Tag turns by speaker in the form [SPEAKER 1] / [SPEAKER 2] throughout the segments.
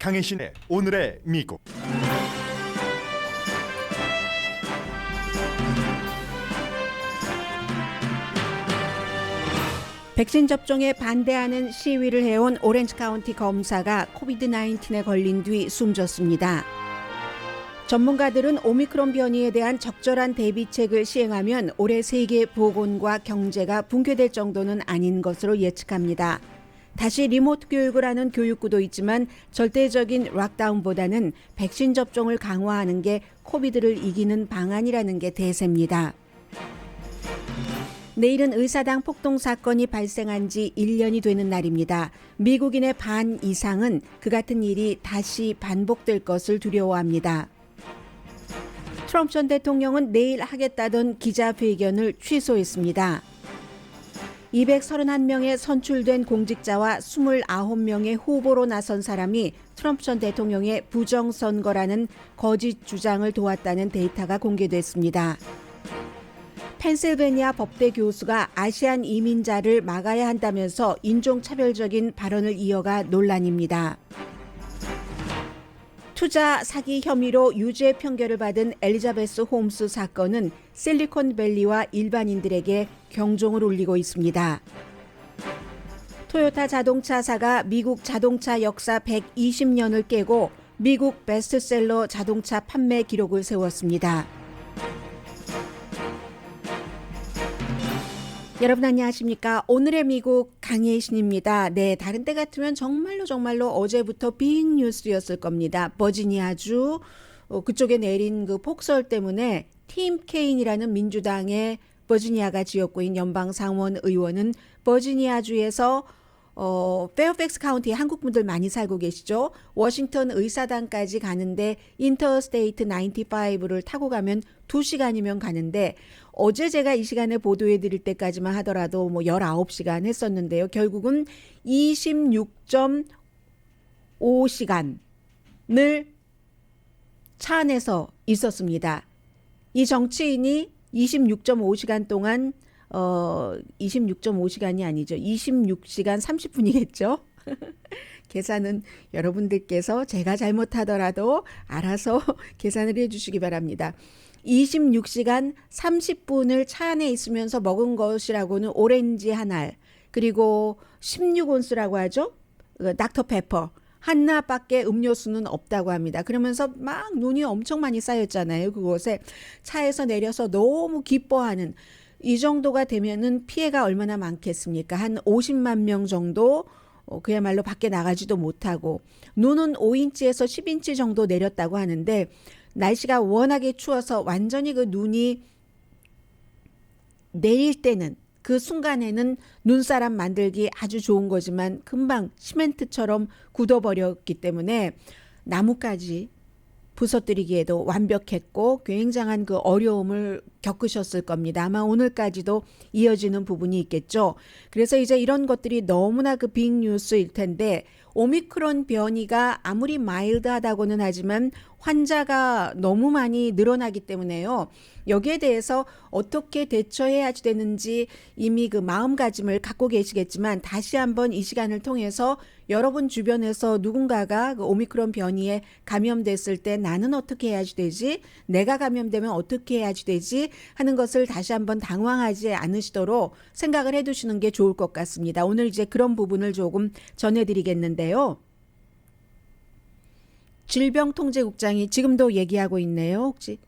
[SPEAKER 1] 강혜신의 오늘의 미국.
[SPEAKER 2] 백신 접종에 반대하는 시위를 해온 오렌지 카운티 검사가 코비드-19에 걸린 뒤 숨졌습니다. 전문가들은 오미크론 변이에 대한 적절한 대비책을 시행하면 올해 세계 보건과 경제가 붕괴될 정도는 아닌 것으로 예측합니다. 다시 리모트 교육을 하는 교육부도 있지만 절대적인 락다운보다는 백신 접종을 강화하는 게 코비드를 이기는 방안이라는 게 대세입니다. 내일은 의사당 폭동 사건이 발생한 지 1년이 되는 날입니다. 미국인의 반 이상은 그 같은 일이 다시 반복될 것을 두려워합니다. 트럼프 전 대통령은 내일 하겠다던 기자회견을 취소했습니다. 231명의 선출된 공직자와 29명의 후보로 나선 사람이 트럼프 전 대통령의 부정선거라는 거짓 주장을 도왔다는 데이터가 공개됐습니다. 펜실베니아 법대 교수가 아시안 이민자를 막아야 한다면서 인종차별적인 발언을 이어가 논란입니다. 투자 사기 혐의로 유죄 판결을 받은 엘리자베스 홈스 사건은 실리콘밸리와 일반인들에게 경종을 울리고 있습니다. 토요타 자동차사가 미국 자동차 역사 120년을 깨고 미국 베스트셀러 자동차 판매 기록을 세웠습니다. 여러분 안녕하십니까? 오늘의 미국 강혜신입니다. 네, 다른 때 같으면 정말로 어제부터 빅 뉴스였을 겁니다. 버지니아주 그쪽에 내린 그 폭설 때문에 팀 케인이라는 민주당의 버지니아가 지역구인 연방 상원 의원은 버지니아주에서 페어팩스 카운티에 한국 분들 많이 살고 계시죠? 워싱턴 의사당까지 가는데 인터스테이트 95를 타고 가면 2시간이면 가는데 어제 제가 이 시간에 보도해 드릴 때까지만 하더라도 19시간 했었는데요. 결국은 26.5시간을 차 안에서 있었습니다. 이 정치인이 26.5시간 동안 26.5시간이 아니죠. 26시간 30분이겠죠. 계산은 여러분들께서 제가 잘못하더라도 알아서 계산을 해주시기 바랍니다. 26시간 30분을 차 안에 있으면서 먹은 것이라고는 오렌지 한 알, 그리고 16온스라고 하죠. 닥터페퍼 하나밖에 음료수는 없다고 합니다. 그러면서 막 눈이 엄청 많이 쌓였잖아요. 그곳에 차에서 내려서 너무 기뻐하는, 이 정도가 되면은 피해가 얼마나 많겠습니까? 한 50만 명 정도 그야말로 밖에 나가지도 못하고, 눈은 5인치에서 10인치 정도 내렸다고 하는데 날씨가 워낙에 추워서 완전히 그 눈이 내릴 때는, 그 순간에는 눈사람 만들기 아주 좋은 거지만 금방 시멘트처럼 굳어버렸기 때문에 나무까지 부서뜨리기에도 완벽했고 굉장한 그 어려움을 겪으셨을 겁니다. 아마 오늘까지도 이어지는 부분이 있겠죠. 그래서 이제 이런 것들이 너무나 그 빅 뉴스일 텐데, 오미크론 변이가 아무리 마일드하다고는 하지만 환자가 너무 많이 늘어나기 때문에요. 여기에 대해서 어떻게 대처해야 되는지 이미 그 마음가짐을 갖고 계시겠지만, 다시 한번 이 시간을 통해서 여러분 주변에서 누군가가 그 오미크론 변이에 감염됐을 때 나는 어떻게 해야지 되지? 내가 감염되면 어떻게 해야지 되지? 하는 것을 다시 한번 당황하지 않으시도록 생각을 해두시는 게 좋을 것 같습니다. 오늘 이제 그런 부분을 조금 전해드리겠는데요. 질병통제국장이 지금도 얘기하고 있네요. 혹시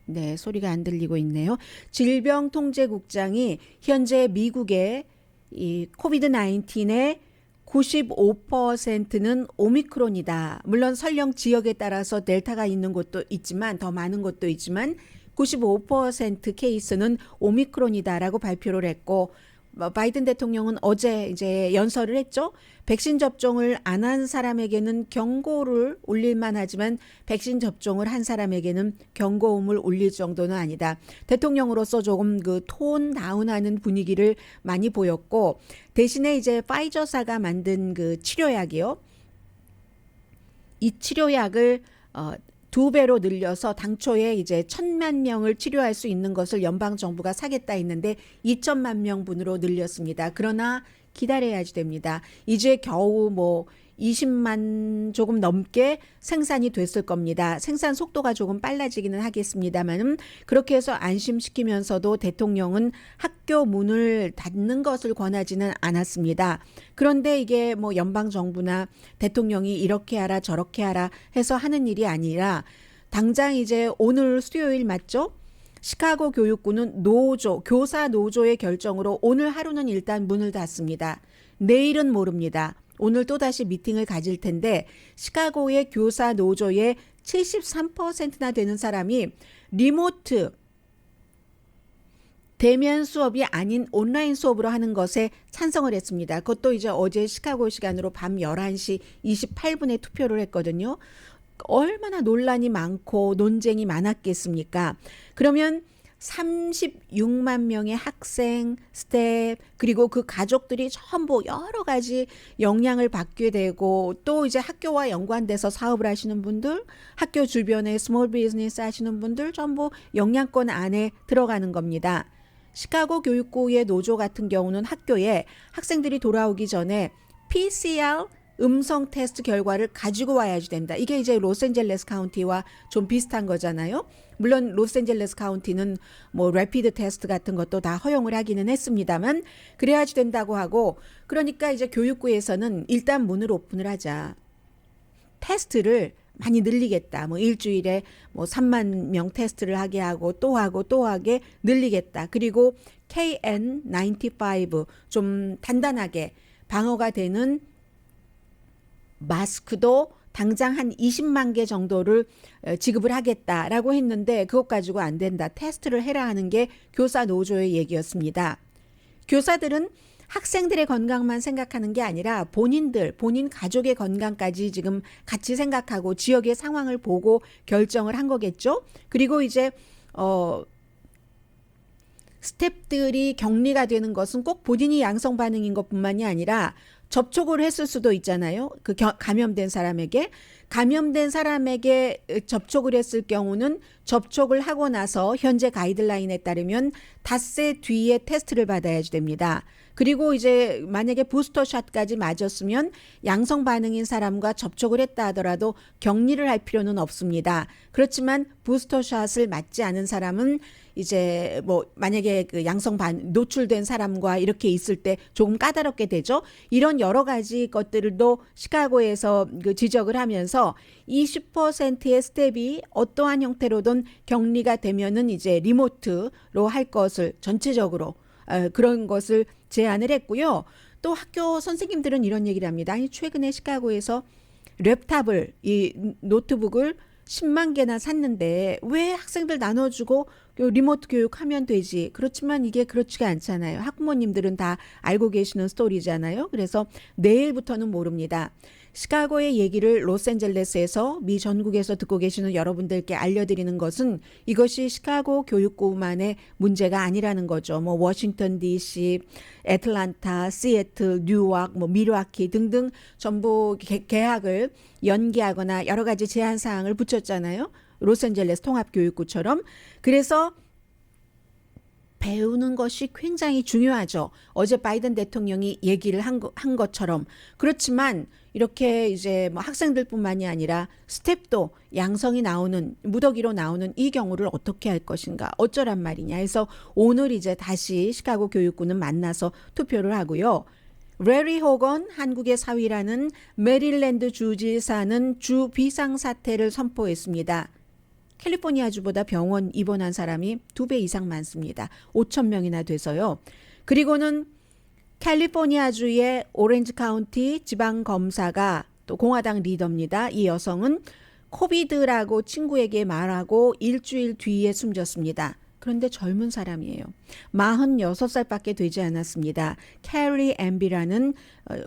[SPEAKER 2] 네, 소리가 안 들리고 있네요. 질병통제국장이 현재 미국의 이 코비드-19의 95%는 오미크론이다. 물론 설령 지역에 따라서 델타가 있는 곳도 있지만, 더 많은 곳도 있지만 95% 케이스는 오미크론이다라고 발표를 했고, 바이든 대통령은 어제 이제 연설을 했죠. 백신 접종을 안 한 사람에게는 경고를 울릴만 하지만 백신 접종을 한 사람에게는 경고음을 울릴 정도는 아니다. 대통령으로서 조금 그 톤 다운하는 분위기를 많이 보였고, 대신에 이제 파이저사가 만든 그 치료약이요. 이 치료약을 2배로 늘려서 당초에 이제 1,000만 명을 치료할 수 있는 것을 연방 정부가 사겠다 했는데 2천만 명분으로 늘렸습니다. 그러나 기다려야지 됩니다. 이제 겨우 20만 조금 넘게 생산이 됐을 겁니다. 생산 속도가 조금 빨라지기는 하겠습니다만 그렇게 해서 안심시키면서도 대통령은 학교 문을 닫는 것을 권하지는 않았습니다. 그런데 이게 뭐 연방 정부나 대통령이 이렇게 하라 저렇게 하라 해서 하는 일이 아니라 당장 이제 오늘 수요일 맞죠? 시카고 교육부는 교사 노조의 결정으로 오늘 하루는 일단 문을 닫습니다. 내일은 모릅니다. 오늘 또다시 미팅을 가질 텐데 시카고의 교사 노조의 73%나 되는 사람이 리모트 대면 수업이 아닌 온라인 수업으로 하는 것에 찬성을 했습니다. 그것도 이제 어제 시카고 시간으로 밤 11시 28분에 투표를 했거든요. 얼마나 논란이 많고 논쟁이 많았겠습니까? 그러면 36만 명의 학생, 스텝, 그리고 그 가족들이 전부 여러 가지 영향을 받게 되고 또 이제 학교와 연관돼서 사업을 하시는 분들, 학교 주변에 스몰 비즈니스 하시는 분들 전부 영향권 안에 들어가는 겁니다. 시카고 교육부의 노조 같은 경우는 학교에 학생들이 돌아오기 전에 PCR 음성 테스트 결과를 가지고 와야지 된다. 이게 이제 로스앤젤레스 카운티와 좀 비슷한 거잖아요. 물론 로스앤젤레스 카운티는 뭐 래피드 테스트 같은 것도 다 허용을 하기는 했습니다만 그래야지 된다고 하고 그러니까 이제 교육부에서는 일단 문을 오픈을 하자. 테스트를 많이 늘리겠다. 뭐 일주일에 뭐 3만 명 테스트를 하게 하고 또 하게 늘리겠다. 그리고 KN95 좀 단단하게 방어가 되는 마스크도 당장 한 20만 개 정도를 지급을 하겠다라고 했는데 그것 가지고 안 된다. 테스트를 해라 하는 게 교사 노조의 얘기였습니다. 교사들은 학생들의 건강만 생각하는 게 아니라 본인 가족의 건강까지 지금 같이 생각하고 지역의 상황을 보고 결정을 한 거겠죠. 그리고 이제 스태프들이 격리가 되는 것은 꼭 본인이 양성 반응인 것뿐만이 아니라 접촉을 했을 수도 있잖아요. 그 감염된 사람에게 접촉을 했을 경우는 접촉을 하고 나서 현재 가이드라인에 따르면 닷새 뒤에 테스트를 받아야지 됩니다. 그리고 이제 만약에 부스터샷까지 맞았으면 양성 반응인 사람과 접촉을 했다 하더라도 격리를 할 필요는 없습니다. 그렇지만 부스터샷을 맞지 않은 사람은 이제 뭐 만약에 그 노출된 사람과 이렇게 있을 때 조금 까다롭게 되죠. 이런 여러 가지 것들도 시카고에서 그 지적을 하면서 20%의 스텝이 어떠한 형태로든 격리가 되면은 이제 리모트로 할 것을 전체적으로 그런 것을 제안을 했고요. 또 학교 선생님들은 이런 얘기를 합니다. 아니 최근에 시카고에서 랩탑을 이 노트북을 10만 개나 샀는데 왜 학생들 나눠주고 리모트 교육하면 되지. 그렇지만 이게 그렇지가 않잖아요. 학부모님들은 다 알고 계시는 스토리잖아요. 그래서 내일부터는 모릅니다. 시카고의 얘기를 로스앤젤레스에서 미 전국에서 듣고 계시는 여러분들께 알려드리는 것은 이것이 시카고 교육부만의 문제가 아니라는 거죠. 뭐 워싱턴 DC, 애틀란타, 시애틀, 뉴욕, 뭐 밀워키 등등 전부 계약을 연기하거나 여러 가지 제한 사항을 붙였잖아요. 로스앤젤레스 통합교육구처럼. 그래서 배우는 것이 굉장히 중요하죠. 어제 바이든 대통령이 얘기를 한 것처럼. 그렇지만 이렇게 이제 뭐 학생들뿐만이 아니라 스텝도 양성이 나오는 무더기로 나오는 이 경우를 어떻게 할 것인가 어쩌란 말이냐 해서 오늘 이제 다시 시카고 교육부는 만나서 투표를 하고요. 레리 호건 한국의 사위라는 메릴랜드 주지사는 주 비상사태를 선포했습니다. 캘리포니아주보다 병원 입원한 사람이 2배 이상 많습니다. 5천 명이나 돼서요. 그리고는 캘리포니아주의 오렌지 카운티 지방검사가 또 공화당 리더입니다. 이 여성은 코비드라고 친구에게 말하고 일주일 뒤에 숨졌습니다. 그런데 젊은 사람이에요. 46살밖에 되지 않았습니다. 캐리 엠비라는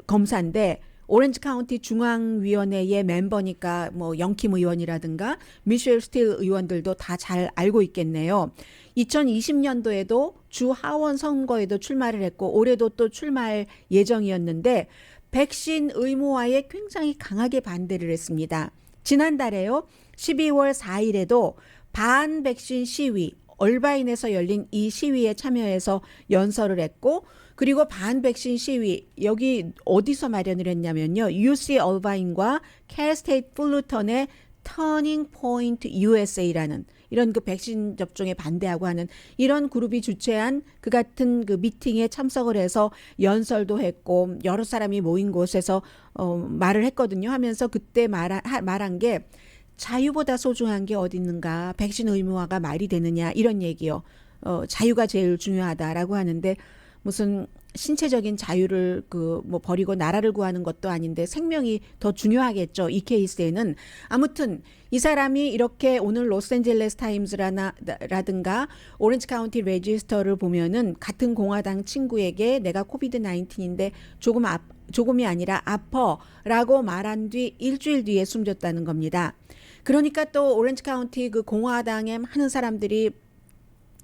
[SPEAKER 2] 검사인데 오렌지 카운티 중앙위원회의 멤버니까 뭐 영킴 의원이라든가 미셸 스틸 의원들도 다 잘 알고 있겠네요. 2020년도에도 주 하원 선거에도 출마를 했고 올해도 또 출마할 예정이었는데 백신 의무화에 굉장히 강하게 반대를 했습니다. 지난달에요. 12월 4일에도 반백신 시위 얼바인에서 열린 이 시위에 참여해서 연설을 했고 그리고 반백신 시위 여기 어디서 마련을 했냐면요. UC 얼바인과 캘 스테이트 풀루턴의 터닝 포인트 USA라는 이런 그 백신 접종에 반대하고 하는 이런 그룹이 주최한 그 같은 그 미팅에 참석을 해서 연설도 했고 여러 사람이 모인 곳에서 말을 했거든요. 하면서 그때 말한 게 자유보다 소중한 게 어디 있는가? 백신 의무화가 말이 되느냐? 이런 얘기요. 자유가 제일 중요하다라고 하는데 무슨 신체적인 자유를 그 뭐 버리고 나라를 구하는 것도 아닌데 생명이 더 중요하겠죠. 이 케이스에는. 아무튼 이 사람이 이렇게 오늘 로스앤젤레스 타임즈라든가 오렌지 카운티 레지스터를 보면은 같은 공화당 친구에게 내가 코비드 19인데 조금이 아니라 아퍼라고 말한 뒤 일주일 뒤에 숨졌다는 겁니다. 그러니까 또 오렌지 카운티 그 공화당에 많은 사람들이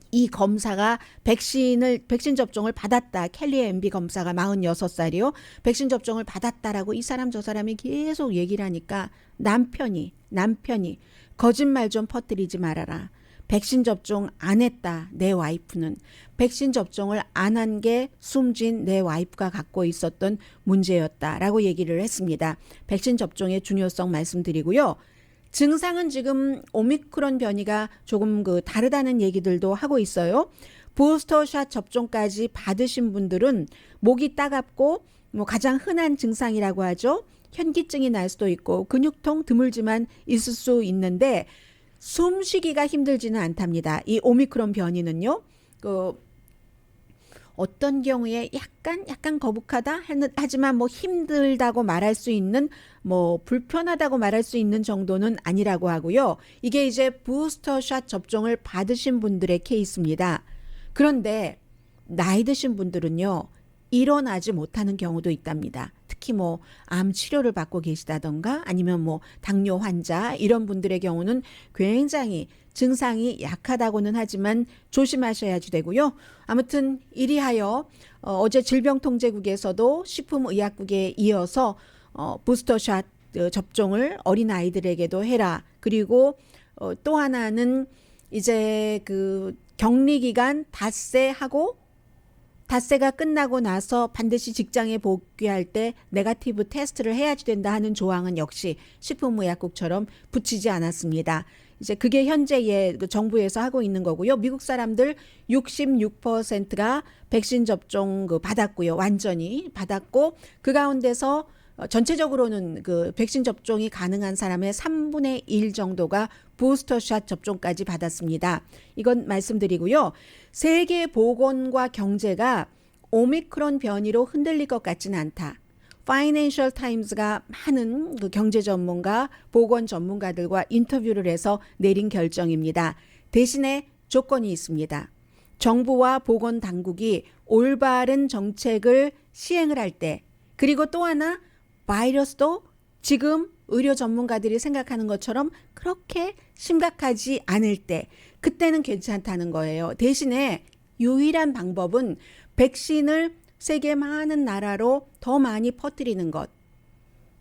[SPEAKER 2] 이 검사가 백신 접종을 받았다. 켈리 MB 검사가 46살이요. 백신 접종을 받았다라고 이 사람 저 사람이 계속 얘기를 하니까 남편이 거짓말 좀 퍼뜨리지 말아라. 백신 접종 안 했다. 내 와이프는. 백신 접종을 안 한 게 숨진 내 와이프가 갖고 있었던 문제였다라고 얘기를 했습니다. 백신 접종의 중요성 말씀드리고요. 증상은 지금 오미크론 변이가 조금 그 다르다는 얘기들도 하고 있어요. 부스터샷 접종까지 받으신 분들은 목이 따갑고 뭐 가장 흔한 증상이라고 하죠. 현기증이 날 수도 있고 근육통 드물지만 있을 수 있는데 숨쉬기가 힘들지는 않답니다. 이 오미크론 변이는요. 어떤 경우에 약간 거북하다 하지만 뭐 힘들다고 말할 수 있는 뭐 불편하다고 말할 수 있는 정도는 아니라고 하고요. 이게 이제 부스터샷 접종을 받으신 분들의 케이스입니다. 그런데 나이 드신 분들은요. 일어나지 못하는 경우도 있답니다. 특히 뭐 암 치료를 받고 계시다던가 아니면 뭐 당뇨 환자 이런 분들의 경우는 굉장히 증상이 약하다고는 하지만 조심하셔야지 되고요. 아무튼 이리하여 어제 질병통제국에서도 식품의약국에 이어서 부스터샷 접종을 어린아이들에게도 해라. 그리고 또 하나는 이제 그 격리기간 닷새가 끝나고 나서 반드시 직장에 복귀할 때 네거티브 테스트를 해야지 된다 하는 조항은 역시 식품의약국처럼 붙이지 않았습니다. 이제 그게 현재의 정부에서 하고 있는 거고요. 미국 사람들 66%가 백신 접종 받았고요. 완전히 받았고 그 가운데서 전체적으로는 그 백신 접종이 가능한 사람의 3분의 1 정도가 부스터샷 접종까지 받았습니다. 이건 말씀드리고요. 세계 보건과 경제가 오미크론 변이로 흔들릴 것 같지는 않다. 파이낸셜 타임즈가 많은 그 경제 전문가, 보건 전문가들과 인터뷰를 해서 내린 결정입니다. 대신에 조건이 있습니다. 정부와 보건 당국이 올바른 정책을 시행을 할 때, 그리고 또 하나 바이러스도 지금 의료 전문가들이 생각하는 것처럼 그렇게 심각하지 않을 때 그때는 괜찮다는 거예요. 대신에 유일한 방법은 백신을 세계 많은 나라로 더 많이 퍼뜨리는 것.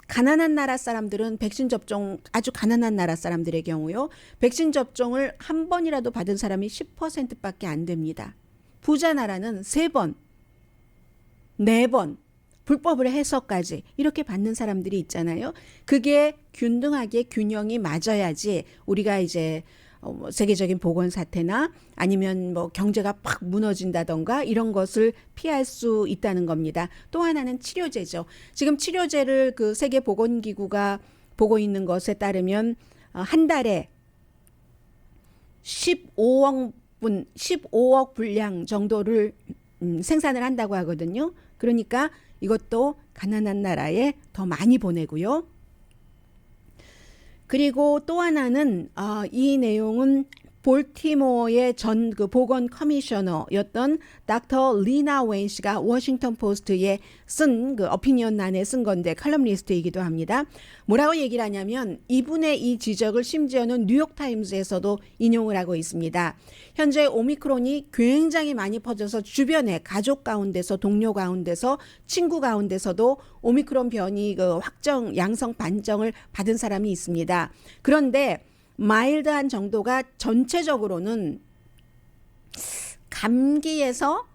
[SPEAKER 2] 가난한 나라 사람들은 백신 접종 아주 가난한 나라 사람들의 경우요. 백신 접종을 한 번이라도 받은 사람이 10%밖에 안 됩니다. 부자 나라는 3번, 4번 불법을 해서까지 이렇게 받는 사람들이 있잖아요. 그게 균등하게 균형이 맞아야지 우리가 이제 세계적인 보건 사태나 아니면 뭐 경제가 팍 무너진다던가 이런 것을 피할 수 있다는 겁니다. 또 하나는 치료제죠. 지금 치료제를 그 세계 보건기구가 보고 있는 것에 따르면 한 달에 15억 분량 정도를 생산을 한다고 하거든요. 그러니까 이것도 가난한 나라에 더 많이 보내고요. 그리고 또 하나는 이 내용은 볼티모어의 전 그 보건 커미셔너였던 닥터 리나 웨인 씨가 워싱턴 포스트에 쓴 그 어피니언란에 쓴 건데 칼럼니스트이기도 합니다. 뭐라고 얘기를 하냐면 이분의 이 지적을 심지어는 뉴욕타임즈에서도 인용을 하고 있습니다. 현재 오미크론이 굉장히 많이 퍼져서 주변에 가족 가운데서 동료 가운데서 친구 가운데서도 오미크론 변이 그 확정 양성 판정을 받은 사람이 있습니다. 그런데 마일드한 정도가 전체적으로는 감기에서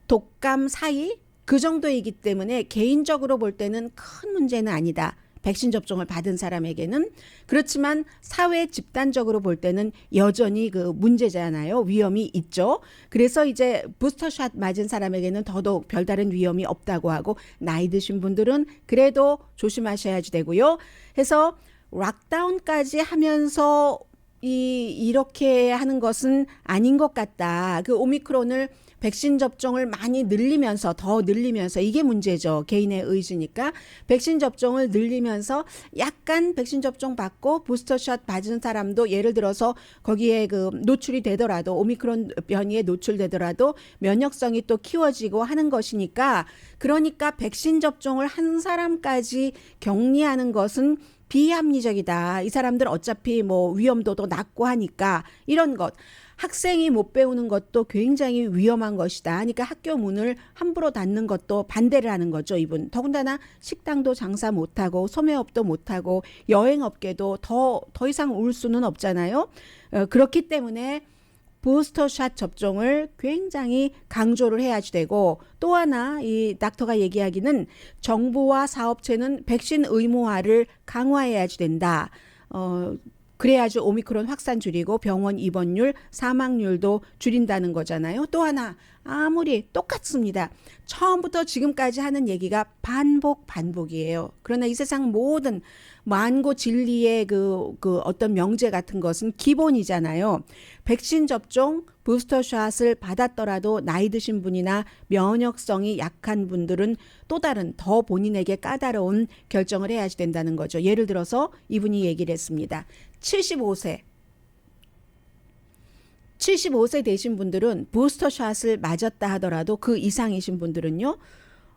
[SPEAKER 2] 독감 사이 그 정도이기 때문에 개인적으로 볼 때는 큰 문제는 아니다. 백신 접종을 받은 사람에게는. 그렇지만 사회 집단적으로 볼 때는 여전히 그 문제잖아요. 위험이 있죠. 그래서 이제 부스터샷 맞은 사람에게는 더더욱 별다른 위험이 없다고 하고, 나이 드신 분들은 그래도 조심하셔야지 되고요. 해서 락다운까지 하면서 이렇게 하는 것은 아닌 것 같다. 그 오미크론을 백신 접종을 많이 늘리면서, 더 늘리면서, 이게 문제죠. 개인의 의지니까. 백신 접종을 늘리면서 약간 백신 접종 받고 부스터샷 받은 사람도 예를 들어서 거기에 그 노출이 되더라도, 오미크론 변이에 노출되더라도 면역성이 또 키워지고 하는 것이니까, 그러니까 백신 접종을 한 사람까지 격리하는 것은 비합리적이다. 이 사람들 어차피 뭐 위험도도 낮고 하니까, 이런 것. 학생이 못 배우는 것도 굉장히 위험한 것이다. 그러니까 학교 문을 함부로 닫는 것도 반대를 하는 거죠, 이분. 더군다나 식당도 장사 못하고 소매업도 못하고 여행업계도 더 이상 울 수는 없잖아요. 그렇기 때문에 부스터샷 접종을 굉장히 강조를 해야지 되고, 또 하나 이 닥터가 얘기하기는 정부와 사업체는 백신 의무화를 강화해야지 된다. 그래야지 오미크론 확산 줄이고 병원 입원율, 사망률도 줄인다는 거잖아요. 또 하나, 아무리 똑같습니다. 처음부터 지금까지 하는 얘기가 반복이에요. 그러나 이 세상 모든 만고 진리의 그 어떤 명제 같은 것은 기본이잖아요. 백신 접종, 부스터샷을 받았더라도 나이 드신 분이나 면역성이 약한 분들은 또 다른 더 본인에게 까다로운 결정을 해야지 된다는 거죠. 예를 들어서 이분이 얘기를 했습니다. 75세 되신 분들은 부스터샷을 맞았다 하더라도 그 이상이신 분들은요,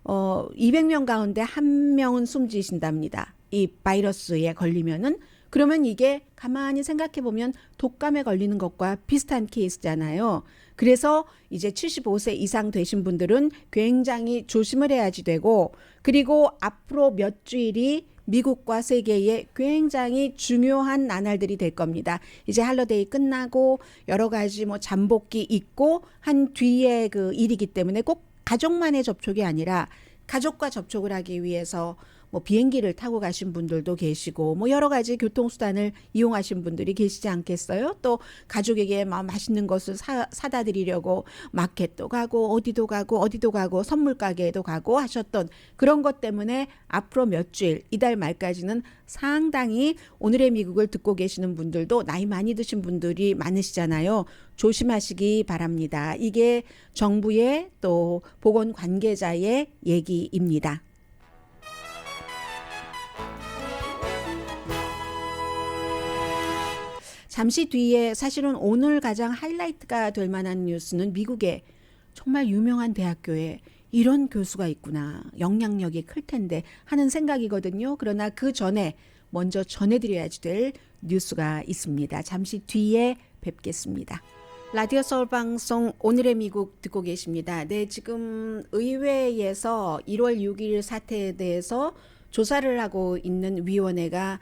[SPEAKER 2] 200명 가운데 1명은 숨지신답니다. 이 바이러스에 걸리면은. 그러면 이게 가만히 생각해 보면 독감에 걸리는 것과 비슷한 케이스잖아요. 그래서 이제 75세 이상 되신 분들은 굉장히 조심을 해야지 되고, 그리고 앞으로 몇 주일이 미국과 세계에 굉장히 중요한 나날들이 될 겁니다. 이제 할러데이 끝나고 여러 가지 뭐 잠복기 있고 한 뒤에 그 일이기 때문에 꼭 가족만의 접촉이 아니라 가족과 접촉을 하기 위해서 뭐 비행기를 타고 가신 분들도 계시고, 뭐 여러 가지 교통수단을 이용하신 분들이 계시지 않겠어요? 또 가족에게 막 맛있는 것을 사다 드리려고 마켓도 가고 어디도 가고 선물 가게에도 가고 하셨던 그런 것 때문에 앞으로 몇 주일, 이달 말까지는 상당히, 오늘의 미국을 듣고 계시는 분들도 나이 많이 드신 분들이 많으시잖아요. 조심하시기 바랍니다. 이게 정부의 또 보건 관계자의 얘기입니다. 잠시 뒤에 사실은 오늘 가장 하이라이트가 될 만한 뉴스는 미국의 정말 유명한 대학교에 이런 교수가 있구나, 영향력이 클 텐데 하는 생각이거든요. 그러나 그 전에 먼저 전해드려야지 될 뉴스가 있습니다. 잠시 뒤에 뵙겠습니다. 라디오 서울 방송 오늘의 미국 듣고 계십니다. 네, 지금 의회에서 1월 6일 사태에 대해서 조사를 하고 있는 위원회가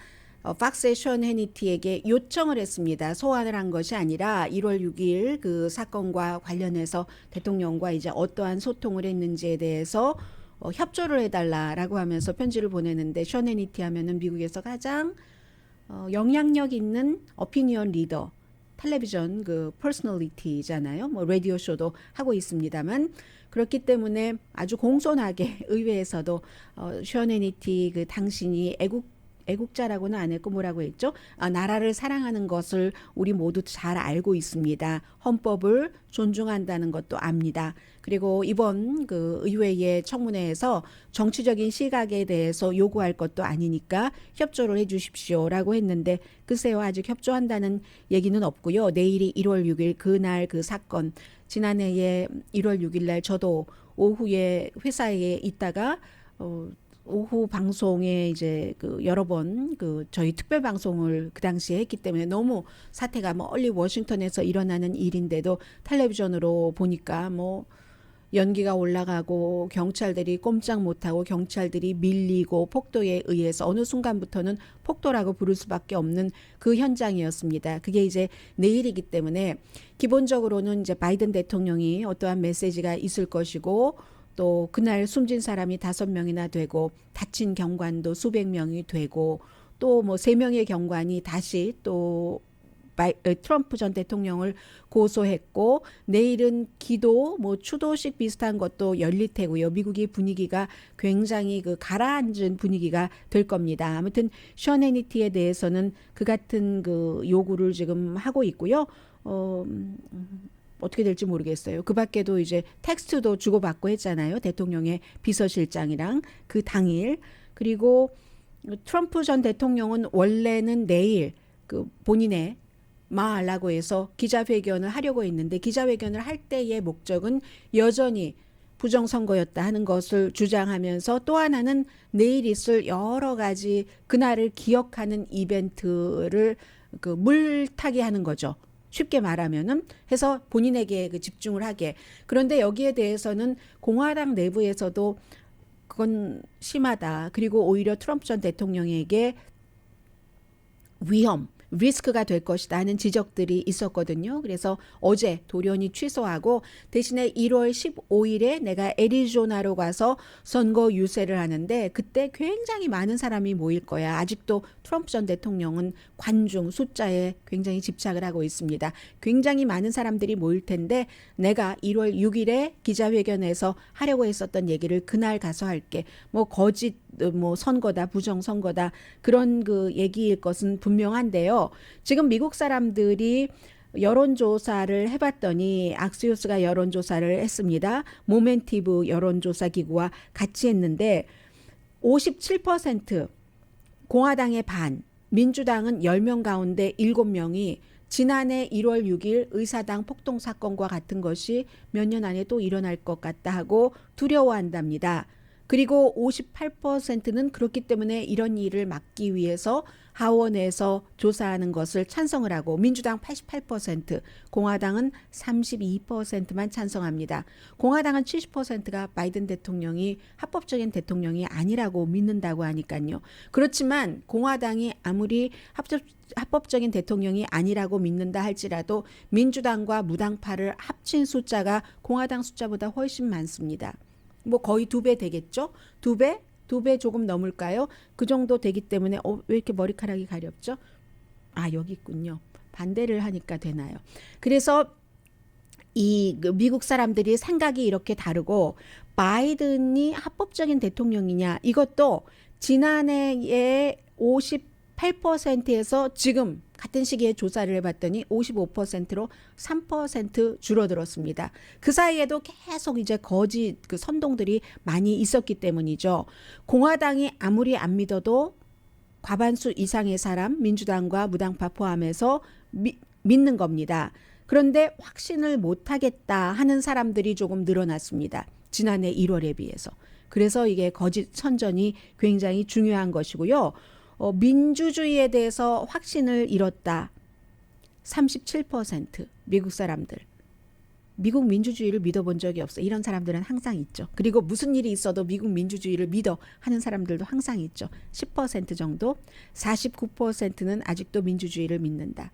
[SPEAKER 2] 팍스의 션 해니티에게 요청을 했습니다. 소환을 한 것이 아니라 1월 6일 그 사건과 관련해서 대통령과 이제 어떠한 소통을 했는지에 대해서 협조를 해달라라고 하면서 편지를 보내는데, 션 해니티 하면은 미국에서 가장 영향력 있는 어피니언 리더, 텔레비전 그 퍼스널리티잖아요. 뭐 라디오 쇼도 하고 있습니다만, 그렇기 때문에 아주 공손하게 의회에서도 션 해니티 그 당신이 애국자라고는 안 했고 뭐라고 했죠? 나라를 사랑하는 것을 우리 모두 잘 알고 있습니다. 헌법을 존중한다는 것도 압니다. 그리고 이번 그 의회의 청문회에서 정치적인 시각에 대해서 요구할 것도 아니니까 협조를 해 주십시오라고 했는데, 글쎄요, 아직 협조한다는 얘기는 없고요. 내일이 1월 6일 그날 그 사건, 지난해에 1월 6일 날 저도 오후에 회사에 있다가 오후 방송에 이제 그 여러 번 그 저희 특별 방송을 그 당시에 했기 때문에 너무 사태가 멀리 워싱턴에서 일어나는 일인데도 텔레비전으로 보니까 뭐 연기가 올라가고 경찰들이 꼼짝 못하고 경찰들이 밀리고 폭도에 의해서 어느 순간부터는 폭도라고 부를 수밖에 없는 그 현장이었습니다. 그게 이제 내일이기 때문에 기본적으로는 이제 바이든 대통령이 어떠한 메시지가 있을 것이고 또 그날 숨진 사람이 5명이나 되고 다친 경관도 수백 명이 되고 또 뭐 3명의 경관이 다시 또 트럼프 전 대통령을 고소했고 내일은 기도 뭐 추도식 비슷한 것도 열릴 테고요. 미국의 분위기가 굉장히 그 가라앉은 분위기가 될 겁니다. 아무튼 션 해니티에 대해서는 그 같은 그 요구를 지금 하고 있고요. 어떻게 될지 모르겠어요. 그 밖에도 이제 텍스트도 주고받고 했잖아요. 대통령의 비서실장이랑 그 당일. 그리고 트럼프 전 대통령은 원래는 내일 그 본인의 마알라고 해서 기자회견을 하려고 했는데 기자회견을 할 때의 목적은 여전히 부정선거였다 하는 것을 주장하면서 또 하나는 내일 있을 여러 가지 그날을 기억하는 이벤트를 그 물타기 하는 거죠. 쉽게 말하면은 해서 본인에게 그 집중을 하게. 그런데 여기에 대해서는 공화당 내부에서도 그건 심하다. 그리고 오히려 트럼프 전 대통령에게 리스크가 될 것이다 하는 지적들이 있었거든요. 그래서 어제 돌연히 취소하고 대신에 1월 15일에 내가 애리조나로 가서 선거 유세를 하는데 그때 굉장히 많은 사람이 모일 거야. 아직도 트럼프 전 대통령은 관중 숫자에 굉장히 집착을 하고 있습니다. 굉장히 많은 사람들이 모일 텐데 내가 1월 6일에 기자회견에서 하려고 했었던 얘기를 그날 가서 할게. 뭐 거짓 뭐 선거다 부정 선거다 그런 그 얘기일 것은 분명한데요. 지금 미국 사람들이 여론조사를 해봤더니 악시오스가 여론조사를 했습니다. 모멘티브 여론조사 기구와 같이 했는데 57% 공화당의 반, 민주당은 10명 가운데 7명이 지난해 1월 6일 의사당 폭동 사건과 같은 것이 몇 년 안에 또 일어날 것 같다 하고 두려워한답니다. 그리고 58%는 그렇기 때문에 이런 일을 막기 위해서 하원에서 조사하는 것을 찬성을 하고 민주당 88%, 공화당은 32%만 찬성합니다. 공화당은 70%가 바이든 대통령이 합법적인 대통령이 아니라고 믿는다고 하니까요. 그렇지만 공화당이 아무리 합법적인 대통령이 아니라고 믿는다 할지라도 민주당과 무당파를 합친 숫자가 공화당 숫자보다 훨씬 많습니다. 뭐 거의 2배 되겠죠? 2배? 2배 조금 넘을까요? 그 정도 되기 때문에 왜 이렇게 머리카락이 가렵죠? 아, 여기 있군요. 반대를 하니까 되나요? 그래서 이 미국 사람들이 생각이 이렇게 다르고 바이든이 합법적인 대통령이냐 이것도 지난해에 58%에서 지금 같은 시기에 조사를 해봤더니 55%로 3% 줄어들었습니다. 그 사이에도 계속 이제 거짓 그 선동들이 많이 있었기 때문이죠. 공화당이 아무리 안 믿어도 과반수 이상의 사람, 민주당과 무당파 포함해서 믿는 겁니다. 그런데 확신을 못하겠다 하는 사람들이 조금 늘어났습니다. 지난해 1월에 비해서. 그래서 이게 거짓 선전이 굉장히 중요한 것이고요. 민주주의에 대해서 확신을 잃었다. 37% 미국 사람들. 미국 민주주의를 믿어본 적이 없어. 이런 사람들은 항상 있죠. 그리고 무슨 일이 있어도 미국 민주주의를 믿어 하는 사람들도 항상 있죠. 10% 정도. 49%는 아직도 민주주의를 믿는다.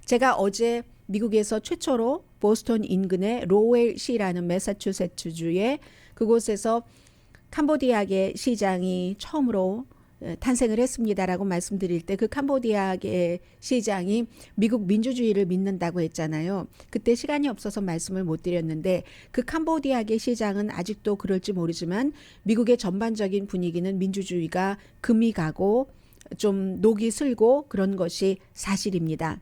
[SPEAKER 2] 제가 어제 미국에서 최초로 보스턴 인근의 로웰시라는 매사추세츠주의 그곳에서 캄보디아계 시장이 처음으로 탄생을 했습니다라고 말씀드릴 때 그 캄보디아의 시장이 미국 민주주의를 믿는다고 했잖아요. 그때 시간이 없어서 말씀을 못 드렸는데 그 캄보디아의 시장은 아직도 그럴지 모르지만 미국의 전반적인 분위기는 민주주의가 금이 가고 좀 녹이 슬고 그런 것이 사실입니다.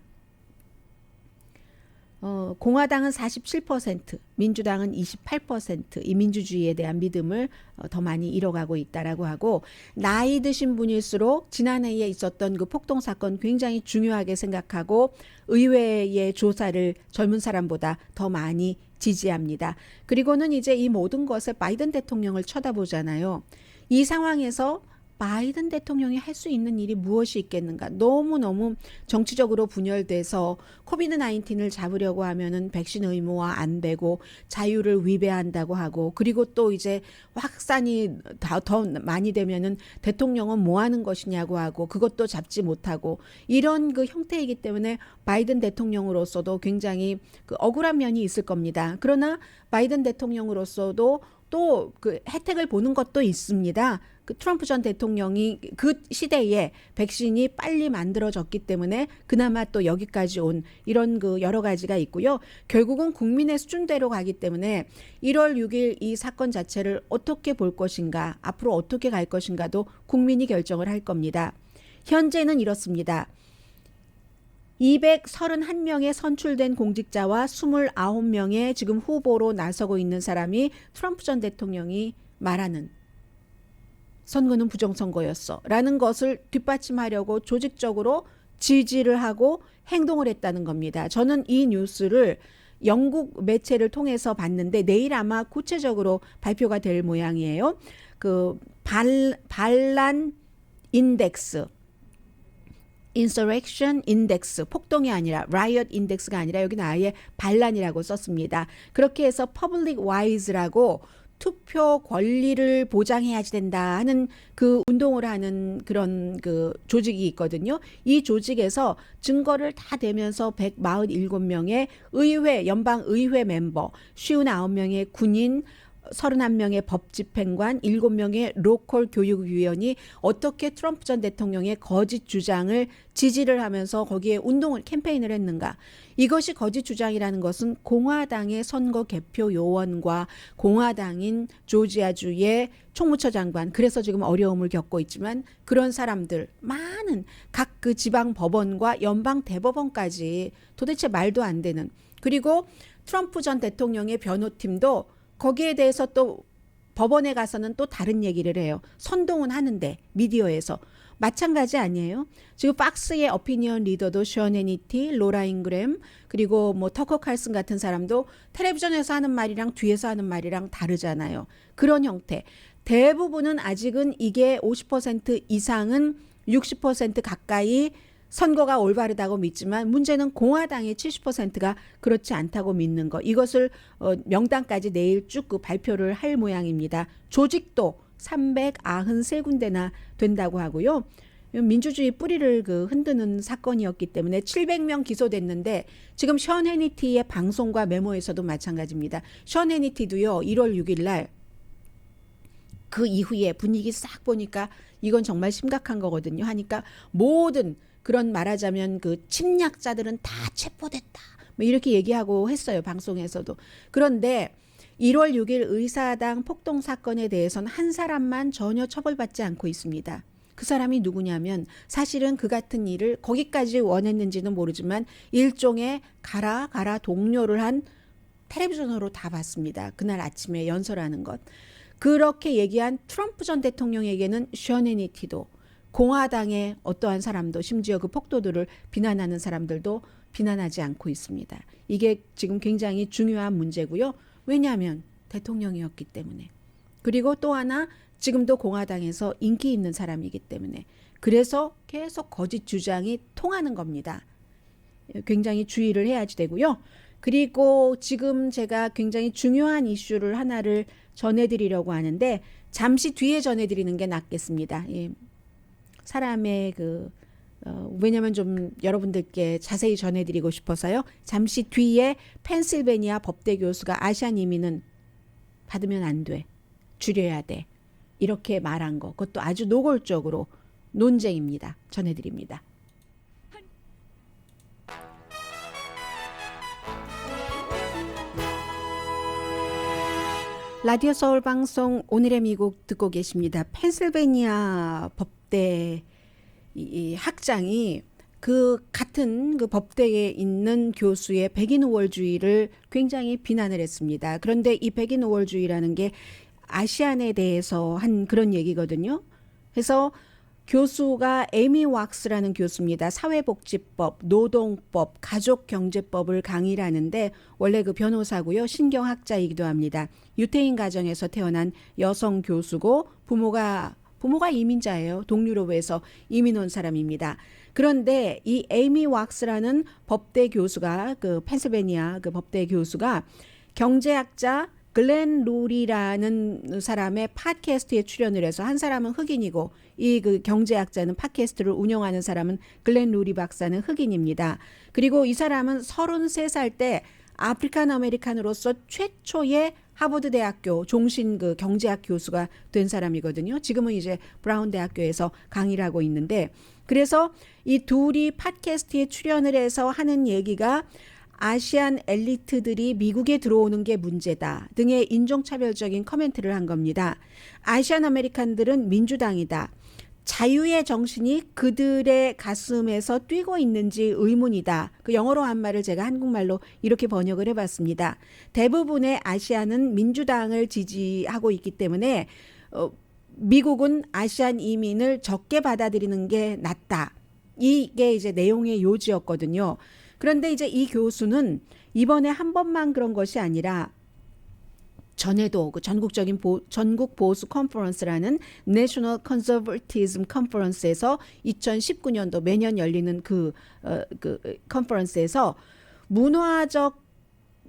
[SPEAKER 2] 공화당은 47%, 민주당은 28%이 민주주의에 대한 믿음을 더 많이 잃어가고 있다라고 하고 나이 드신 분일수록 지난해에 있었던 그 폭동 사건 굉장히 중요하게 생각하고 의회의 조사를 젊은 사람보다 더 많이 지지합니다. 그리고는 이제 이 모든 것에 바이든 대통령을 쳐다보잖아요. 이 상황에서 바이든 대통령이 할 수 있는 일이 무엇이 있겠는가? 너무너무 정치적으로 분열돼서 코비드 19을 잡으려고 하면은 백신 의무화 안 되고 자유를 위배한다고 하고, 그리고 또 이제 확산이 더 많이 되면은 대통령은 뭐 하는 것이냐고 하고 그것도 잡지 못하고, 이런 그 형태이기 때문에 바이든 대통령으로서도 굉장히 그 억울한 면이 있을 겁니다. 그러나 바이든 대통령으로서도 또 그 혜택을 보는 것도 있습니다. 그 트럼프 전 대통령이 그 시대에 백신이 빨리 만들어졌기 때문에 그나마 또 여기까지 온 이런 그 여러 가지가 있고요. 결국은 국민의 수준대로 가기 때문에 1월 6일 이 사건 자체를 어떻게 볼 것인가, 앞으로 어떻게 갈 것인가도 국민이 결정을 할 겁니다. 현재는 이렇습니다. 231명의 선출된 공직자와 29명의 지금 후보로 나서고 있는 사람이 트럼프 전 대통령이 말하는 선거는 부정선거였어 라는 것을 뒷받침하려고 조직적으로 지지를 하고 행동을 했다는 겁니다. 저는 이 뉴스를 영국 매체를 통해서 봤는데 내일 아마 구체적으로 발표가 될 모양이에요. 그 반란 인덱스, insurrection index, 폭동이 아니라 riot index가 아니라 여기는 아예 반란이라고 썼습니다. 그렇게 해서 public wise라고 투표 권리를 보장해야지 된다 하는 그 운동을 하는 그런 그 조직이 있거든요. 이 조직에서 증거를 다 대면서 147명의 의회, 연방 의회 멤버, 59명의 군인, 31명의 법집행관, 7명의 로컬 교육위원이 어떻게 트럼프 전 대통령의 거짓 주장을 지지를 하면서 거기에 운동을 캠페인을 했는가. 이것이 거짓 주장이라는 것은 공화당의 선거 개표 요원과 공화당인 조지아주의 총무처 장관, 그래서 지금 어려움을 겪고 있지만 그런 사람들 많은 각 그 지방 법원과 연방 대법원까지 도대체 말도 안 되는, 그리고 트럼프 전 대통령의 변호팀도 거기에 대해서 또 법원에 가서는 또 다른 얘기를 해요. 선동은 하는데 미디어에서 마찬가지 아니에요. 지금 박스의 오피니언 리더도 션 해니티, 로라 잉그램, 그리고 뭐 터커 칼슨 같은 사람도 텔레비전에서 하는 말이랑 뒤에서 하는 말이랑 다르잖아요. 그런 형태. 대부분은 아직은 이게 50% 이상은 60% 가까이 선거가 올바르다고 믿지만 문제는 공화당의 70%가 그렇지 않다고 믿는 거. 이것을 명단까지 내일 쭉 그 발표를 할 모양입니다. 조직도 393군데나 된다고 하고요. 민주주의 뿌리를 그 흔드는 사건이었기 때문에 700명 기소됐는데 지금 션 해니티의 방송과 메모에서도 마찬가지입니다. 션 해니티도요. 1월 6일 날 그 이후에 분위기 싹 보니까 이건 정말 심각한 거거든요. 하니까 모든 그런 말하자면 그 침략자들은 다 체포됐다, 뭐 이렇게 얘기하고 했어요. 방송에서도. 그런데 1월 6일 의사당 폭동 사건에 대해서는 한 사람만 전혀 처벌받지 않고 있습니다. 그 사람이 누구냐면 사실은 그 같은 일을 거기까지 원했는지는 모르지만 일종의 가라 동료를 한, 텔레비전으로 다 봤습니다. 그날 아침에 연설하는 것. 그렇게 얘기한 트럼프 전 대통령에게는 션 해니티도, 공화당의 어떠한 사람도, 심지어 그 폭도들을 비난하는 사람들도 비난하지 않고 있습니다. 이게 지금 굉장히 중요한 문제고요. 왜냐하면 대통령이었기 때문에. 그리고 또 하나, 지금도 공화당에서 인기 있는 사람이기 때문에. 그래서 계속 거짓 주장이 통하는 겁니다. 굉장히 주의를 해야지 되고요. 그리고 지금 제가 굉장히 중요한 이슈를 하나를 전해드리려고 하는데 잠시 뒤에 전해드리는 게 낫겠습니다. 사람의 왜냐면 좀 여러분들께 자세히 전해드리고 싶어서요. 잠시 뒤에 펜실베니아 법대 교수가 아시안 이민은 받으면 안 돼, 줄여야 돼, 이렇게 말한 거, 그것도 아주 노골적으로 논쟁입니다. 전해드립니다. 라디오 서울 방송 오늘의 미국 듣고 계십니다. 펜실베니아 법대 이 학장이 그 같은 그 법대에 있는 교수의 백인 우월주의를 굉장히 비난을 했습니다. 그런데 이 백인 우월주의라는 게 아시안에 대해서 한 그런 얘기거든요. 그래서 교수가 에미 왁스라는 교수입니다. 사회복지법, 노동법, 가족경제법을 강의를 하는데 원래 그 변호사고요. 신경학자이기도 합니다. 유태인 가정에서 태어난 여성 교수고 부모가 부모가 이민자예요. 동유럽에서 이민 온 사람입니다. 그런데 이 에이미 왁스라는 법대 교수가 그 펜실베니아 그 법대 교수가 경제학자 글렌 루리라는 사람의 팟캐스트에 출연을 해서 한 사람은 흑인이고 이 그 경제학자는 팟캐스트를 운영하는 사람은 글렌 루리 박사는 흑인입니다. 그리고 이 사람은 33살 때 아프리칸 아메리칸으로서 최초의 하버드 대학교 종신 그 경제학 교수가 된 사람이거든요. 지금은 이제 브라운 대학교에서 강의를 하고 있는데 그래서 이 둘이 팟캐스트에 출연을 해서 하는 얘기가 아시안 엘리트들이 미국에 들어오는 게 문제다 등의 인종차별적인 커멘트를 한 겁니다. 아시안 아메리칸들은 민주당이다. 자유의 정신이 그들의 가슴에서 뛰고 있는지 의문이다. 그 영어로 한 말을 제가 한국말로 이렇게 번역을 해봤습니다. 대부분의 아시안은 민주당을 지지하고 있기 때문에 미국은 아시안 이민을 적게 받아들이는 게 낫다. 이게 이제 내용의 요지였거든요. 그런데 이제 이 교수는 이번에 한 번만 그런 것이 아니라 전에도 그 전국 보수 컨퍼런스라는 내셔널 컨서버티즘 컨퍼런스에서 2019년도 매년 열리는 그 컨퍼런스에서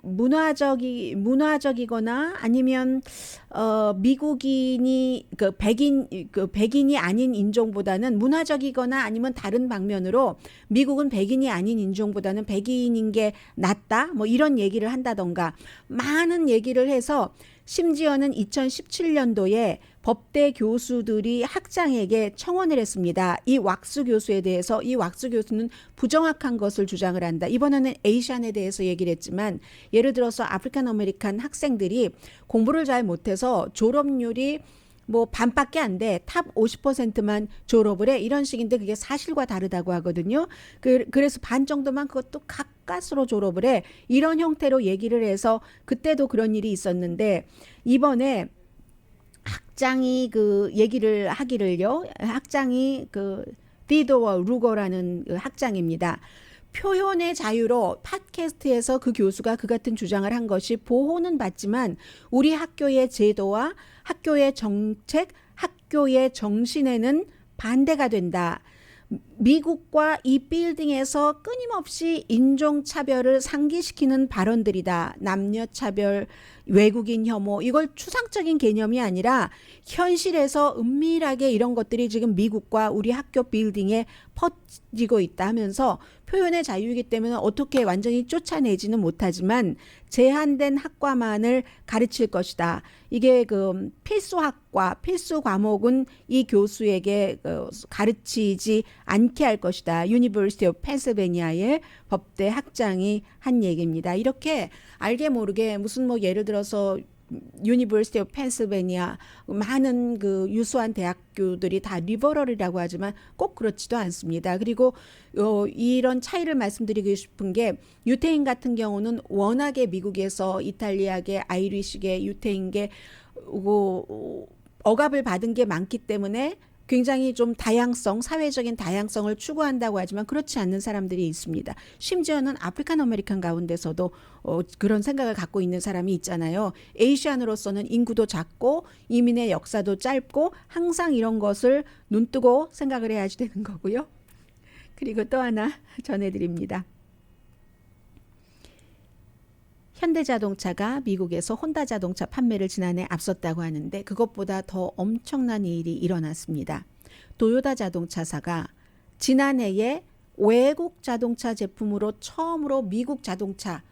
[SPEAKER 2] 문화적이거나 아니면 미국인이 백인이 아닌 인종보다는 문화적이거나 아니면 다른 방면으로 미국은 백인이 아닌 인종보다는 백인인 게 낫다 뭐 이런 얘기를 한다던가 많은 얘기를 해서 심지어는 2017년도에 법대 교수들이 학장에게 청원을 했습니다. 이 왁스 교수에 대해서 이 왁스 교수는 부정확한 것을 주장을 한다. 이번에는 에이시안에 대해서 얘기를 했지만 예를 들어서 아프리칸 아메리칸 학생들이 공부를 잘 못해서 졸업률이 뭐 반밖에 안 돼. 탑 50%만 졸업을 해. 이런 식인데 그게 사실과 다르다고 하거든요. 그래서 반 정도만 그것도 가까스로 졸업을 해. 이런 형태로 얘기를 해서 그때도 그런 일이 있었는데 이번에 학장이 그 얘기를 하기를요. 학장이 그 디도어 루거라는 그 학장입니다. 표현의 자유로 팟캐스트에서 그 교수가 그 같은 주장을 한 것이 보호는 받지만 우리 학교의 제도와 학교의 정책, 학교의 정신에는 반대가 된다. 미국과 이 빌딩에서 끊임없이 인종차별을 상기시키는 발언들이다. 남녀차별, 외국인 혐오 이걸 추상적인 개념이 아니라 현실에서 은밀하게 이런 것들이 지금 미국과 우리 학교 빌딩에 퍼지고 있다 하면서 표현의 자유이기 때문에 어떻게 완전히 쫓아내지는 못하지만 제한된 학과만을 가르칠 것이다. 이게 그 필수 과목은 이 교수에게 가르치지 않게 할 것이다. 유니버시티 오브 펜실베니아의 법대 학장이 한 얘기입니다. 이렇게 알게 모르게 무슨 뭐 예를 들어서 유니버시티 오브 펜실베니아 많은 그 유수한 대학교들이 다 리버럴이라고 하지만 꼭 그렇지도 않습니다. 그리고 이런 차이를 말씀드리고 싶은 게 유태인 같은 경우는 워낙에 미국에서 이탈리아계, 아이리시계, 유태인계 억압을 받은 게 많기 때문에 굉장히 좀 사회적인 다양성을 추구한다고 하지만 그렇지 않는 사람들이 있습니다. 심지어는 아프리칸 아메리칸 가운데서도 그런 생각을 갖고 있는 사람이 있잖아요. 에이시안으로서는 인구도 작고 이민의 역사도 짧고 항상 이런 것을 눈뜨고 생각을 해야지 되는 거고요. 그리고 또 하나 전해드립니다. 현대자동차가 미국에서 혼다 자동차 판매를 지난해 앞섰다고 하는데 그것보다 더 엄청난 일이 일어났습니다. 도요타 자동차사가 지난해에 외국 자동차 제품으로 처음으로 미국에서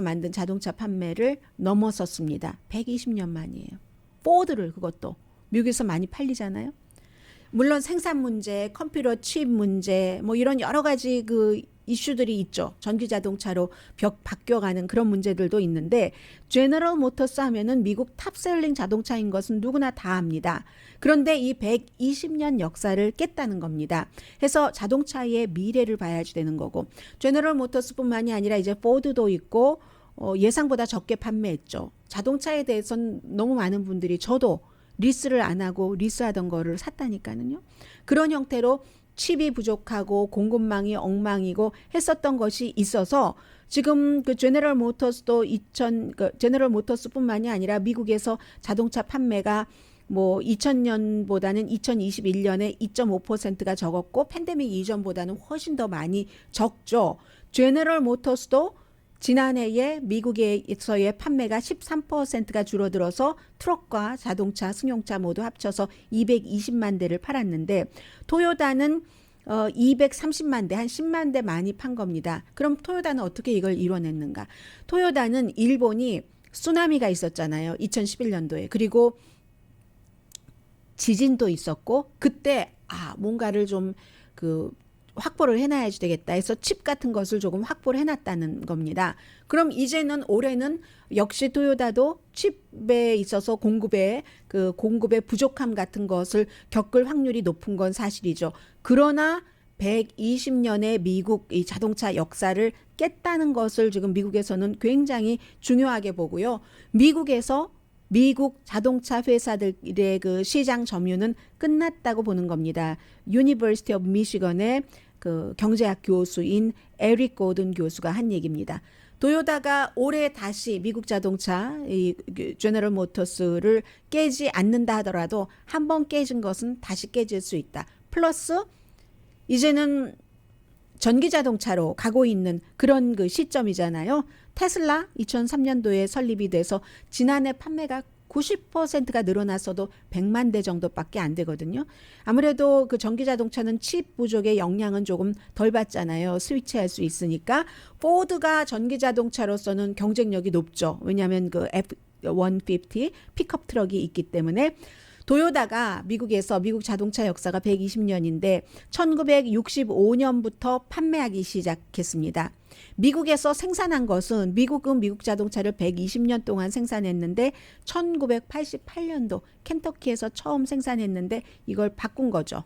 [SPEAKER 2] 만든 자동차 판매를 넘어섰습니다. 120년 만이에요. 포드를 그것도 미국에서 많이 팔리잖아요. 물론 생산 문제, 컴퓨터 칩 문제, 뭐 이런 여러 가지 그 이슈들이 있죠. 전기 자동차로 바뀌어가는 그런 문제들도 있는데 제너럴 모터스 하면은 미국 탑셀링 자동차인 것은 누구나 다 압니다. 그런데 이 120년 역사를 깼다는 겁니다. 해서 자동차의 미래를 봐야지 되는 거고 제너럴 모터스뿐만이 아니라 이제 포드도 있고 예상보다 적게 판매했죠. 자동차에 대해서는 너무 많은 분들이 저도 리스를 안 하고 리스하던 거를 샀다니까는요. 그런 형태로 칩이 부족하고 공급망이 엉망이고 했었던 것이 있어서 지금 그 제너럴 모터스도 제너럴 모터스뿐만이 아니라 미국에서 자동차 판매가 뭐 2000년보다는 2021년에 2.5%가 적었고 팬데믹 이전보다는 훨씬 더 많이 적죠. 제너럴 모터스도 지난해에 미국에서의 판매가 13%가 줄어들어서 트럭과 자동차, 승용차 모두 합쳐서 220만 대를 팔았는데 토요타는 230만 대, 한 10만 대 많이 판 겁니다. 그럼 토요타는 어떻게 이걸 이뤄냈는가? 토요타는 일본이 쓰나미가 있었잖아요. 2011년도에. 그리고 지진도 있었고 그때 뭔가를 좀 확보를 해놔야지 되겠다 해서 칩 같은 것을 조금 확보를 해놨다는 겁니다. 그럼 이제는 올해는 역시 토요타도 칩에 있어서 공급의 부족함 같은 것을 겪을 확률이 높은 건 사실이죠. 그러나 120년의 미국 이 자동차 역사를 깼다는 것을 지금 미국에서는 굉장히 중요하게 보고요. 미국 자동차 회사들의 그 시장 점유는 끝났다고 보는 겁니다. 유니버시티 오브 미시건의 그 경제학 교수인 에릭 고든 교수가 한 얘기입니다. 토요타가 올해 다시 미국 자동차 이 제너럴 모터스를 깨지 않는다 하더라도 한 번 깨진 것은 다시 깨질 수 있다. 플러스 이제는 전기 자동차로 가고 있는 그런 그 시점이잖아요. 테슬라 2003년도에 설립이 돼서 지난해 판매가 90%가 늘어났어도 100만 대 정도밖에 안 되거든요. 아무래도 그 전기 자동차는 칩 부족의 영향은 조금 덜 받잖아요. 스위치할 수 있으니까. 포드가 전기 자동차로서는 경쟁력이 높죠. 왜냐하면 그 F-150 픽업 트럭이 있기 때문에. 토요타가 미국에서 미국 자동차 역사가 120년인데 1965년부터 판매하기 시작했습니다. 미국에서 생산한 것은 미국은 미국 자동차를 120년 동안 생산했는데 1988년도 켄터키에서 처음 생산했는데 이걸 바꾼 거죠.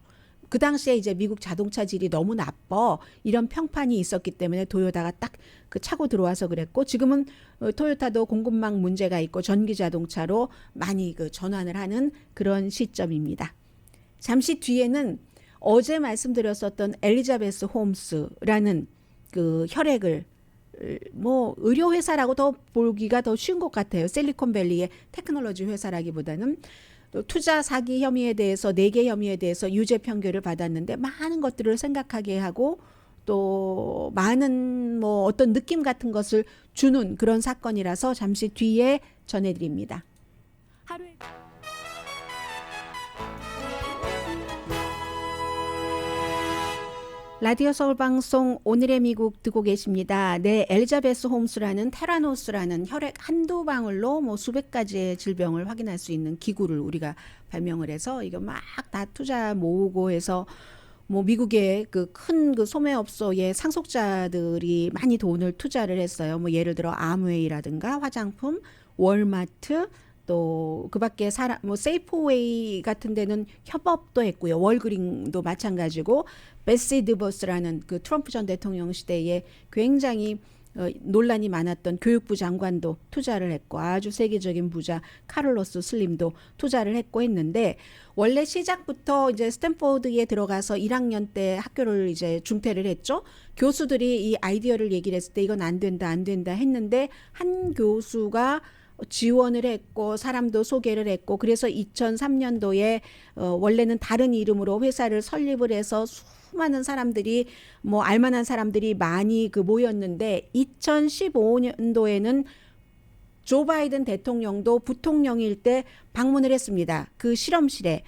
[SPEAKER 2] 그 당시에 이제 미국 자동차 질이 너무 나빠 이런 평판이 있었기 때문에 토요타가 딱 그 차고 들어와서 그랬고 지금은 토요타도 공급망 문제가 있고 전기 자동차로 많이 그 전환을 하는 그런 시점입니다. 잠시 뒤에는 어제 말씀드렸었던 엘리자베스 홈스라는 그 혈액을 뭐 의료회사라고 더 보기가 더 쉬운 것 같아요. 실리콘밸리의 테크놀로지 회사라기보다는 투자 사기 혐의에 대해서 4개 혐의에 대해서 유죄 판결을 받았는데 많은 것들을 생각하게 하고 또 많은 뭐 어떤 느낌 같은 것을 주는 그런 사건이라서 잠시 뒤에 전해드립니다. 하루에 라디오 서울 방송 오늘의 미국 듣고 계십니다. 네, 엘리자베스 홈스라는 테라노스라는 혈액 한두 방울로 뭐 수백 가지의 질병을 확인할 수 있는 기구를 우리가 발명을 해서 이거 막 다 투자 모으고 해서 뭐 미국의 그 큰 그 소매업소의 상속자들이 많이 돈을 투자를 했어요. 뭐 예를 들어 아무웨이라든가 화장품, 월마트 또 그밖에 뭐 세이프웨이 같은 데는 협업도 했고요. 월그린도 마찬가지고 베시 드버스라는 그 트럼프 전 대통령 시대에 굉장히 논란이 많았던 교육부 장관도 투자를 했고 아주 세계적인 부자 카를로스 슬림도 투자를 했고 했는데 원래 시작부터 이제 스탠포드에 들어가서 1학년 때 학교를 이제 중퇴를 했죠. 교수들이 이 아이디어를 얘기를 했을 때 이건 안 된다 했는데 한 교수가 지원을 했고 사람도 소개를 했고 그래서 2003년도에 원래는 다른 이름으로 회사를 설립을 해서 수많은 사람들이 뭐 알만한 사람들이 많이 모였는데 2015년도에는 조 바이든 대통령도 부통령일 때 방문을 했습니다. 그 실험실에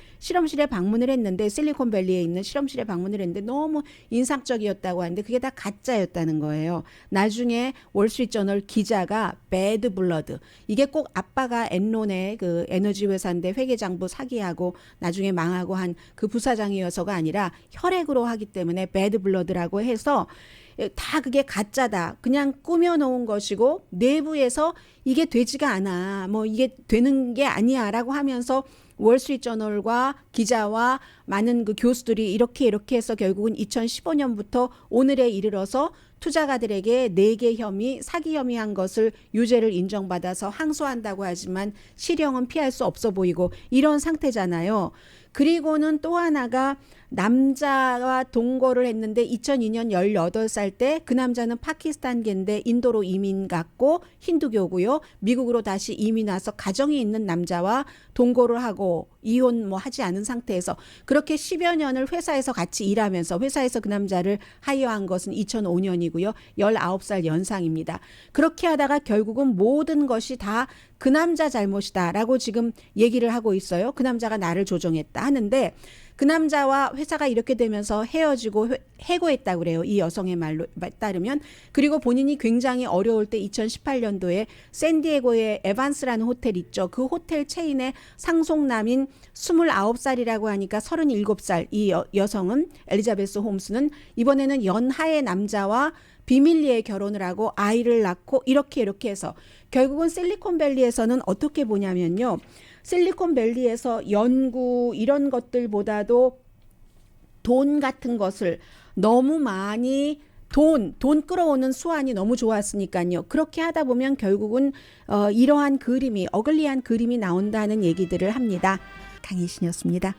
[SPEAKER 2] 방문을 했는데 실리콘밸리에 있는 실험실에 방문을 했는데 너무 인상적이었다고 하는데 그게 다 가짜였다는 거예요. 나중에 월스트리트저널 기자가 배드 블러드 이게 꼭 아빠가 엔론의 그 에너지 회사인데 회계장부 사기하고 나중에 망하고 한 그 부사장이어서가 아니라 혈액으로 하기 때문에 배드 블러드라고 해서 다 그게 가짜다. 그냥 꾸며놓은 것이고 내부에서 이게 되지가 않아. 뭐 이게 되는 게 아니야라고 하면서 월스트리트저널과 기자와 많은 그 교수들이 이렇게 해서 결국은 2015년부터 오늘에 이르러서 투자가들에게 4개 혐의, 사기 혐의한 것을 유죄를 인정받아서 항소한다고 하지만 실형은 피할 수 없어 보이고 이런 상태잖아요. 그리고는 또 하나가 남자와 동거를 했는데 2002년 18살 때 그 남자는 파키스탄계인데 인도로 이민 갔고 힌두교고요. 미국으로 다시 이민 와서 가정이 있는 남자와 동거를 하고 이혼 뭐 하지 않은 상태에서 그렇게 10여 년을 회사에서 같이 일하면서 회사에서 그 남자를 하이어한 것은 2005년이고요. 19살 연상입니다. 그렇게 하다가 결국은 모든 것이 다 그 남자 잘못이다라고 지금 얘기를 하고 있어요. 그 남자가 나를 조종했다 하는데 그 남자와 회사가 이렇게 되면서 헤어지고 해고했다고 그래요. 이 여성의 말로 따르면. 그리고 본인이 굉장히 어려울 때 2018년도에 샌디에고의 에반스라는 호텔 있죠. 그 호텔 체인의 상속남인 29살이라고 하니까 37살 이 여성은 엘리자베스 홈스는 이번에는 연하의 남자와 비밀리에 결혼을 하고 아이를 낳고 이렇게 해서 결국은 실리콘밸리에서는 어떻게 보냐면요. 실리콘밸리에서 연구 이런 것들보다도 돈 같은 것을 너무 많이 돈 끌어오는 수완이 너무 좋았으니까요. 그렇게 하다 보면 결국은 이러한 그림이 어글리한 그림이 나온다는 얘기들을 합니다. 강희신이었습니다.